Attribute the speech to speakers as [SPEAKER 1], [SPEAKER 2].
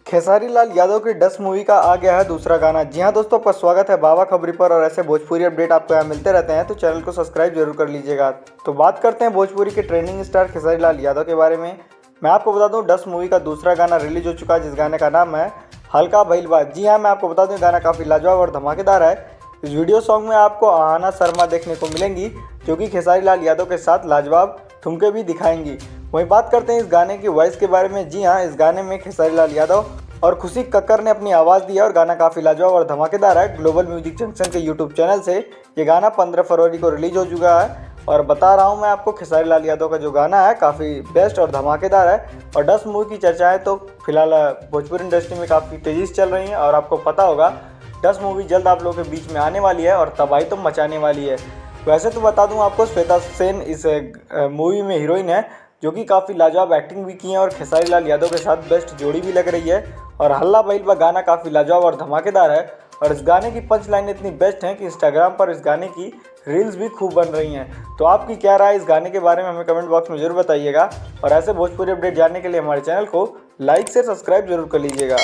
[SPEAKER 1] खेसारी लाल यादव की डस मूवी का आ गया है दूसरा गाना। जी हाँ दोस्तों, आपका स्वागत है बाबा खबरी पर। और ऐसे भोजपुरी अपडेट आपको यहाँ मिलते रहते हैं, तो चैनल को सब्सक्राइब जरूर कर लीजिएगा। तो बात करते हैं भोजपुरी के ट्रेंडिंग स्टार खेसारी लाल यादव के बारे में। मैं आपको बता दूं, डस मूवी का दूसरा गाना रिलीज हो चुका है, जिस गाने का नाम है हल्का भइल बा। जी हाँ, मैं आपको बता दूं, गाना काफ़ी लाजवाब और धमाकेदार है। इस वीडियो सॉन्ग में आपको आहाना शर्मा देखने को मिलेंगी, जो कि खेसारी लाल यादव के साथ लाजवाब ठुमके भी दिखाएंगी। वहीं बात करते हैं इस गाने की वॉइस के बारे में। जी हाँ, इस गाने में खेसारी लाल यादव और खुशी कक्कर ने अपनी आवाज़ दी है और गाना काफ़ी लाजवाब और धमाकेदार है। ग्लोबल म्यूजिक जंक्शन के यूट्यूब चैनल से ये गाना 15 फरवरी को रिलीज हो चुका है। और बता रहा हूँ मैं आपको, खेसारी लाल यादव का जो गाना है काफ़ी बेस्ट और धमाकेदार है। और डस मूवी की चर्चाएँ तो फिलहाल भोजपुरी इंडस्ट्री में काफ़ी तेज़ी से चल रही हैं। और आपको पता होगा, डस मूवी जल्द आप लोगों के बीच में आने वाली है और तबाही तो मचाने वाली है। वैसे तो बता दूं आपको, श्वेता सेन इस मूवी में हीरोइन है, जो कि काफ़ी लाजवाब एक्टिंग भी की है और खेसारी लाल यादव के साथ बेस्ट जोड़ी भी लग रही है। और हल्ला भइल बा गाना काफ़ी लाजवाब और धमाकेदार है। और इस गाने की पंच लाइन इतनी बेस्ट हैं कि इंस्टाग्राम पर इस गाने की रील्स भी खूब बन रही हैं। तो आपकी क्या राय इस गाने के बारे में हमें कमेंट बॉक्स में ज़रूर बताइएगा। और ऐसे भोजपुरी अपडेट जानने के लिए हमारे चैनल को लाइक से सब्सक्राइब जरूर कर लीजिएगा।